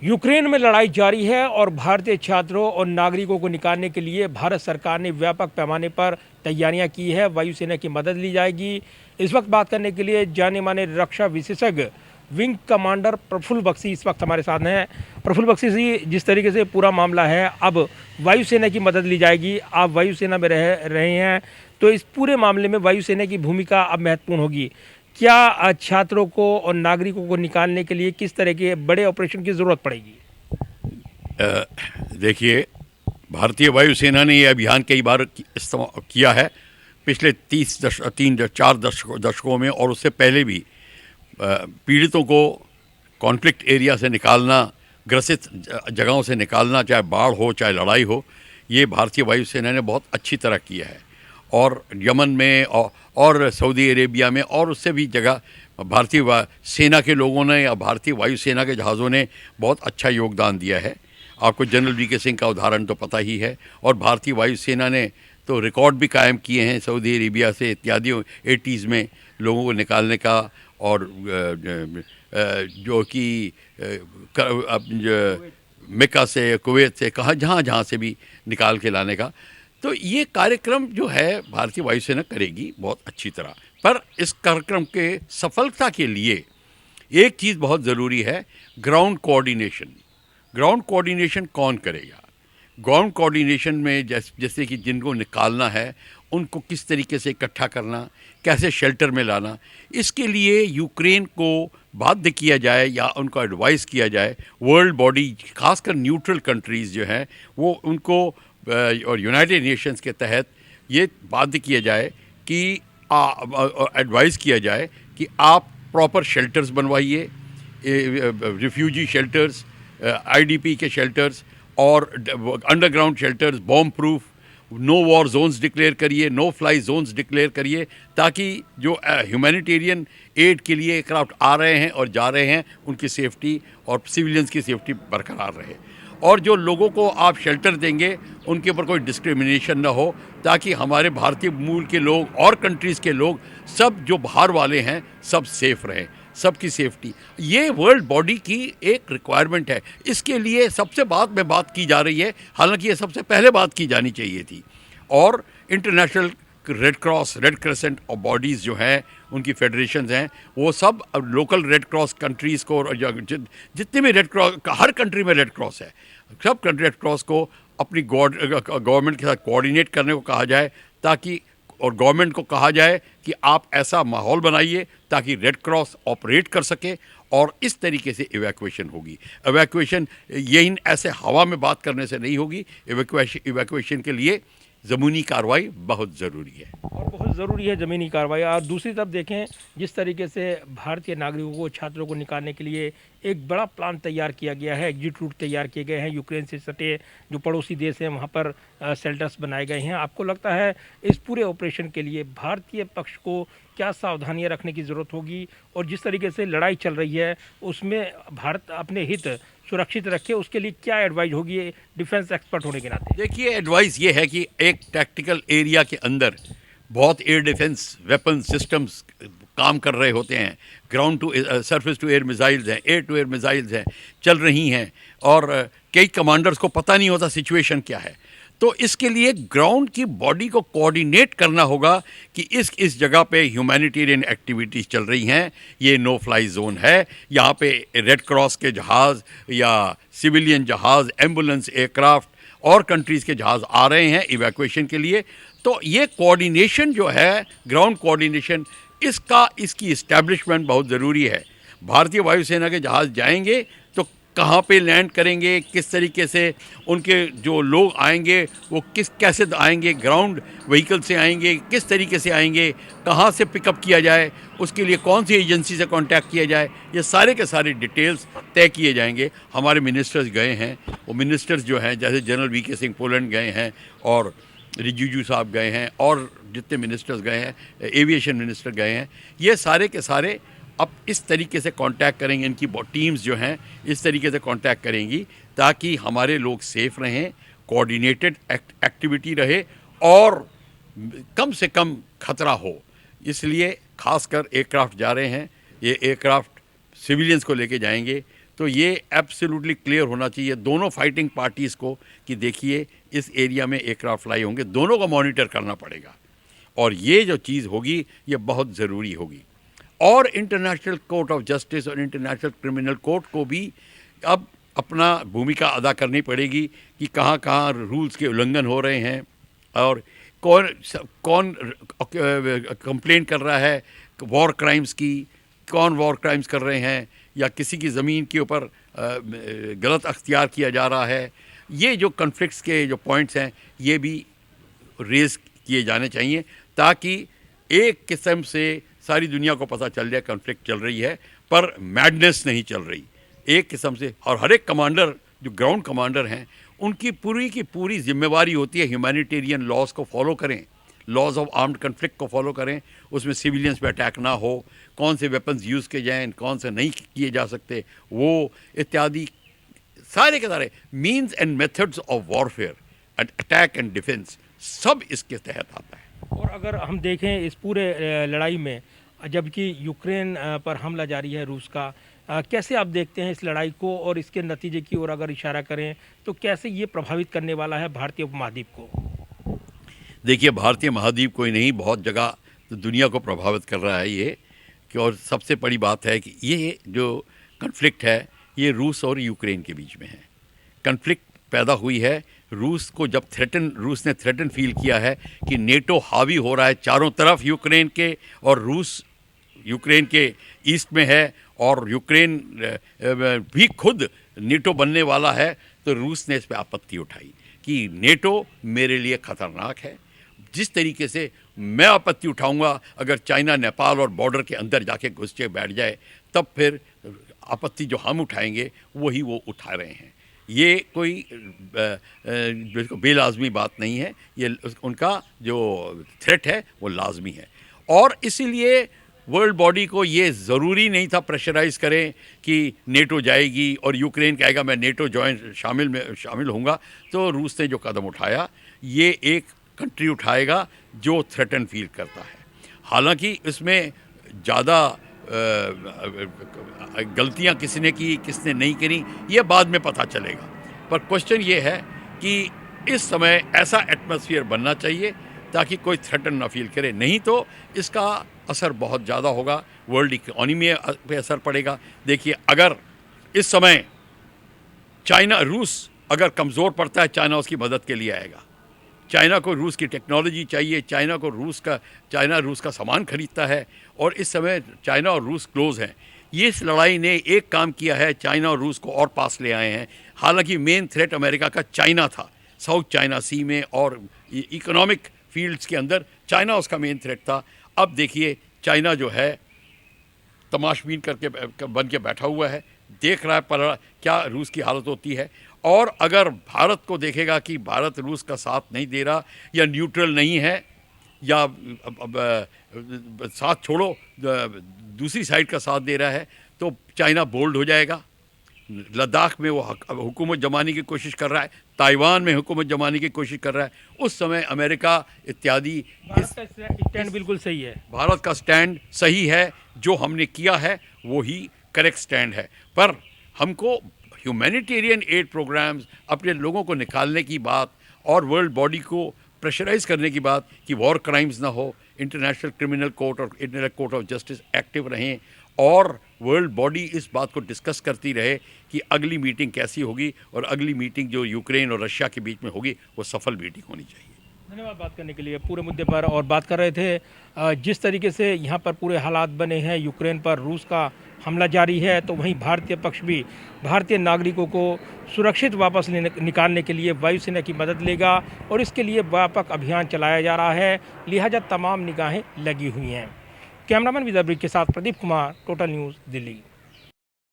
Ukraine में लड़ाई जारी है और भारतीय छात्रों और नागरिकों को निकालने के लिए भारत सरकार ने व्यापक पैमाने पर तैयारियां की है। वायुसेना की मदद ली जाएगी। इस वक्त बात करने के लिए जाने माने रक्षा विशेषज्ञ विंग कमांडर प्रफुल्ल बख्शी इस वक्त हमारे साथ हैं। प्रफुल्ल बख्शी जी, जिस तरीके से पूरा मामला है, अब वायुसेना की मदद ली जाएगी, आप वायुसेना में रह रहे हैं, तो इस पूरे मामले में वायुसेना की भूमिका अब महत्वपूर्ण होगी। क्या छात्रों को और नागरिकों को निकालने के लिए किस तरह के बड़े ऑपरेशन की जरूरत पड़ेगी? देखिए, भारतीय वायुसेना ने ये अभियान कई बार इस्तेमाल किया है पिछले 4 दशकों में, और उससे पहले भी पीड़ितों को कॉन्फ्लिक्ट एरिया से निकालना, ग्रसित जगहों से निकालना, चाहे बाढ़ हो चाहे लड़ाई हो, ये भारतीय वायुसेना ने बहुत अच्छी तरह किया है। और यमन में और सऊदी अरेबिया में और उससे भी जगह भारतीय सेना के लोगों ने या भारतीय वायुसेना के जहाज़ों ने बहुत अच्छा योगदान दिया है। आपको जनरल वी.के. सिंह का उदाहरण तो पता ही है, और भारतीय वायुसेना ने तो रिकॉर्ड भी कायम किए हैं सऊदी अरेबिया से इत्यादि 80s में लोगों को निकालने का, और जो कि मक्का से, कुवैत से, कहाँ जहाँ जहाँ से भी निकाल के लाने का। तो ये कार्यक्रम जो है भारतीय वायुसेना करेगी बहुत अच्छी तरह। पर इस कार्यक्रम के सफलता के लिए एक चीज़ बहुत ज़रूरी है, ग्राउंड कोऑर्डिनेशन। ग्राउंड कोऑर्डिनेशन कौन करेगा? ग्राउंड कोऑर्डिनेशन में जैसे कि जिनको निकालना है उनको किस तरीके से इकट्ठा करना, कैसे शेल्टर में लाना, इसके लिए यूक्रेन को बाध्य किया जाए या उनको एडवाइस किया जाए। वर्ल्ड बॉडी, खासकर न्यूट्रल कंट्रीज़ जो हैं, वो उनको और यूनाइटेड नेशंस के तहत ये बाध्य किया जाए कि एडवाइस किया जाए कि आप प्रॉपर शेल्टर्स बनवाइए, रिफ्यूजी शेल्टर्स, आईडीपी के शेल्टर्स और underground shelters, bomb proof, no war zones declare करिए, नो फ्लाई जोन्स डिक्लेयर करिए, ताकि जो ह्यूमैनिटेरियन एड के लिए एयरक्राफ्ट आ रहे हैं और जा रहे हैं उनकी सेफ्टी और सिविलियंस की सेफ्टी बरकरार रहे। और जो लोगों को आप शेल्टर देंगे उनके ऊपर कोई डिस्क्रिमिनेशन ना हो, ताकि हमारे भारतीय मूल के लोग और कंट्रीज़ के लोग, सब जो बाहर वाले हैं, सब सेफ रहें, सबकी सेफ्टी। ये वर्ल्ड बॉडी की एक रिक्वायरमेंट है। इसके लिए सबसे बाद में बात की जा रही है, हालांकि ये सबसे पहले बात की जानी चाहिए थी। और international red cross, red crescent और बॉडीज़ जो हैं, उनकी फेडरेशंस हैं, वो सब लोकल रेड क्रॉस कंट्रीज़ को, जितने भी रेड क्रॉस, हर कंट्री में रेड क्रॉस है, सब रेड क्रॉस को अपनी गवर्नमेंट के साथ कोऑर्डिनेट करने को कहा जाए, ताकि, और गवर्नमेंट को कहा जाए कि आप ऐसा माहौल बनाइए ताकि रेड क्रॉस ऑपरेट कर सके, और इस तरीके से इवैक्यूएशन होगी। इवैक्यूएशन यही ऐसे हवा में बात करने से नहीं होगी। इवैक्यूएशन के लिए ज़मीनी कार्रवाई बहुत ज़रूरी है, और बहुत ज़रूरी है ज़मीनी कार्रवाई। और दूसरी तरफ देखें, जिस तरीके से भारतीय नागरिकों को, छात्रों को निकालने के लिए एक बड़ा प्लान तैयार किया गया है, एग्जिट रूट तैयार किए गए हैं, यूक्रेन से सटे जो पड़ोसी देश हैं वहाँ पर शेल्टर्स बनाए गए हैं। आपको लगता है इस पूरे ऑपरेशन के लिए भारतीय पक्ष को क्या सावधानियां रखने की ज़रूरत होगी, और जिस तरीके से लड़ाई चल रही है उसमें भारत अपने हित सुरक्षित रखे, उसके लिए क्या एडवाइस होगी डिफेंस एक्सपर्ट होने के नाते? देखिए, एडवाइस ये है कि एक टैक्टिकल एरिया के अंदर बहुत एयर डिफेंस वेपन सिस्टम्स काम कर रहे होते हैं। Ground to surface to air missiles हैं, एयर टू एयर मिसाइल्स हैं, चल रही हैं, और कई कमांडर्स को पता नहीं होता सिचुएशन क्या है। तो इसके लिए ग्राउंड की बॉडी को कोऑर्डिनेट करना होगा कि इस जगह पे ह्यूमैनिटेरियन एक्टिविटीज़ चल रही हैं, ये नो फ्लाई जोन है, यहाँ पे रेड क्रॉस के जहाज़ या सिविलियन जहाज़, एम्बुलेंस, एयरक्राफ्ट और कंट्रीज़ के जहाज़ आ रहे हैं इवैक्यूएशन के लिए। तो ये कोऑर्डिनेशन जो है, ग्राउंड कोऑर्डिनेशन, इसकी इस्टेब्लिशमेंट बहुत ज़रूरी है। भारतीय वायुसेना के जहाज़ जाएंगे तो कहाँ पे लैंड करेंगे, किस तरीके से उनके जो लोग आएंगे वो कैसे आएंगे, ग्राउंड व्हीकल से आएंगे, किस तरीके से आएंगे, कहाँ से पिकअप किया जाए, उसके लिए कौन सी एजेंसी से कांटेक्ट किया जाए, ये सारे के सारे डिटेल्स तय किए जाएंगे। हमारे मिनिस्टर्स गए हैं, वो मिनिस्टर्स जो हैं, जैसे जनरल वी.के. सिंह पोलैंड गए हैं, और रिजिजू साहब गए हैं, और जितने मिनिस्टर्स गए हैं, एविएशन मिनिस्टर गए हैं, ये सारे के सारे अब इस तरीके से कांटेक्ट करेंगे, इनकी टीम्स जो हैं इस तरीके से कांटेक्ट करेंगी ताकि हमारे लोग सेफ रहें, कोऑर्डिनेटेड एक्टिविटी रहे और कम से कम खतरा हो। इसलिए खासकर एयरक्राफ्ट जा रहे हैं, ये एयरक्राफ्ट सिविलियंस को लेके जाएंगे, तो ये एब्सोल्युटली क्लियर होना चाहिए दोनों फाइटिंग पार्टीज़ को कि देखिए इस एरिया में एयरक्राफ्ट फ्लाई होंगे, दोनों को मॉनिटर करना पड़ेगा और ये जो चीज़ होगी ये बहुत ज़रूरी होगी। और इंटरनेशनल कोर्ट ऑफ जस्टिस और इंटरनेशनल क्रिमिनल कोर्ट को भी अब अपना भूमिका अदा करनी पड़ेगी कि कहाँ कहाँ रूल्स के उल्लंघन हो रहे हैं और कौन कौन कंप्लेन कर रहा है वॉर क्राइम्स की, कौन वॉर क्राइम्स कर रहे हैं या किसी की ज़मीन के ऊपर गलत अख्तियार किया जा रहा है। ये जो कन्फ्लिक्ट्स के जो पॉइंट्स हैं ये भी रेज़ किए जाने चाहिए ताकि एक किस्म से सारी दुनिया को पता चल जाए कॉन्फ्लिक्ट चल रही है पर मैडनेस नहीं चल रही एक किस्म से। और हर एक कमांडर जो ग्राउंड कमांडर हैं उनकी पूरी की पूरी जिम्मेवारी होती है ह्यूमैनिटेरियन लॉज को फॉलो करें, लॉज ऑफ आर्म्ड कन्फ्लिक्ट को फॉलो करें, उसमें सिविलियंस पे अटैक ना हो, कौन से वेपन्स यूज़ किए जाएँ कौन से नहीं किए जा सकते वो इत्यादि सारे के सारे means and methods of warfare and attack and defence सब इसके तहत आता है। और अगर हम देखें इस पूरे लड़ाई में जबकि यूक्रेन पर हमला जारी है रूस का, कैसे आप देखते हैं इस लड़ाई को और इसके नतीजे की ओर अगर इशारा करें तो कैसे ये प्रभावित करने वाला है भारतीय उपमहाद्वीप को? देखिए भारतीय महाद्वीप को ही नहीं बहुत जगह तो दुनिया को प्रभावित कर रहा है ये कि और सबसे बड़ी बात है कि ये जो कन्फ्लिक्ट है ये रूस और यूक्रेन के बीच में है। कन्फ्लिक्ट पैदा हुई है रूस को जब रूस ने थ्रेटन फील किया है कि नेटो हावी हो रहा है चारों तरफ यूक्रेन के और रूस यूक्रेन के ईस्ट में है और यूक्रेन भी खुद नेटो बनने वाला है, तो रूस ने इस पर आपत्ति उठाई कि नेटो मेरे लिए ख़तरनाक है। जिस तरीके से मैं आपत्ति उठाऊंगा अगर चाइना नेपाल और बॉर्डर के अंदर जाके घुस के बैठ जाए तब फिर आपत्ति जो हम उठाएंगे वही वो उठा रहे हैं। ये कोई बेलाज़मी बात नहीं है, ये उनका जो थ्रेट है वो लाजमी है। और इसीलिए वर्ल्ड बॉडी को ये ज़रूरी नहीं था प्रेशराइज़ करें कि नेटो जाएगी और यूक्रेन कहेगा मैं नेटो शामिल होऊंगा। तो रूस ने जो कदम उठाया ये एक कंट्री उठाएगा जो थ्रेटन फील करता है। हालांकि इसमें ज़्यादा गलतियां किसने की किसने नहीं करी ये बाद में पता चलेगा, पर क्वेश्चन ये है कि इस समय ऐसा एटमॉस्फेयर बनना चाहिए ताकि कोई थ्रेटन ना फील करे, नहीं तो इसका असर बहुत ज़्यादा होगा, वर्ल्ड इकोनॉमी पे असर पड़ेगा। देखिए अगर इस समय रूस अगर कमज़ोर पड़ता है चाइना उसकी मदद के लिए आएगा। चाइना को रूस की टेक्नोलॉजी चाहिए, चाइना रूस का सामान खरीदता है और इस समय चाइना और रूस क्लोज़ हैं। ये इस लड़ाई ने एक काम किया है, चाइना और रूस को और पास ले आए हैं। हालांकि मेन थ्रेट अमेरिका का चाइना था, साउथ चाइना सी में और इकोनॉमिक फील्ड्स के अंदर चाइना उसका मेन थ्रेट था। अब देखिए चाइना जो है तमाशबीन करके बन के बैठा हुआ है, देख रहा है पर क्या रूस की हालत होती है। और अगर भारत को देखेगा कि भारत रूस का साथ नहीं दे रहा या न्यूट्रल नहीं है या साथ छोड़ो दूसरी साइड का साथ दे रहा है तो चाइना बोल्ड हो जाएगा। लद्दाख में वो हुकूमत जमाने की कोशिश कर रहा है, ताइवान में हुकूमत जमाने की कोशिश कर रहा है। उस समय अमेरिका इत्यादि स्टैंड बिल्कुल सही है, भारत का स्टैंड सही है, जो हमने किया है वो ही करेक्ट स्टैंड है। पर हमको ह्यूमैनिटेरियन एड प्रोग्राम्स अपने लोगों को निकालने की बात और वर्ल्ड बॉडी को प्रेशराइज करने की बात कि वॉर क्राइम्स ना हो, इंटरनेशनल क्रिमिनल कोर्ट और international court of justice active रहें और वर्ल्ड बॉडी इस बात को डिस्कस करती रहे कि अगली मीटिंग कैसी होगी और अगली मीटिंग जो यूक्रेन और रशिया के बीच में होगी वो सफल मीटिंग होनी चाहिए। धन्यवाद बात करने के लिए पूरे मुद्दे पर। और बात कर रहे थे जिस तरीके से यहाँ पर पूरे हालात बने हैं, यूक्रेन पर रूस का हमला जारी है, तो वहीं भारतीय पक्ष भी भारतीय नागरिकों को सुरक्षित वापस निकालने के लिए वायुसेना की मदद लेगा और इसके लिए व्यापक अभियान चलाया जा रहा है, लिहाजा तमाम निगाहें लगी हुई हैं। कैमरामैन विजय ब्रिक के साथ प्रदीप कुमार, टोटल न्यूज़, दिल्ली।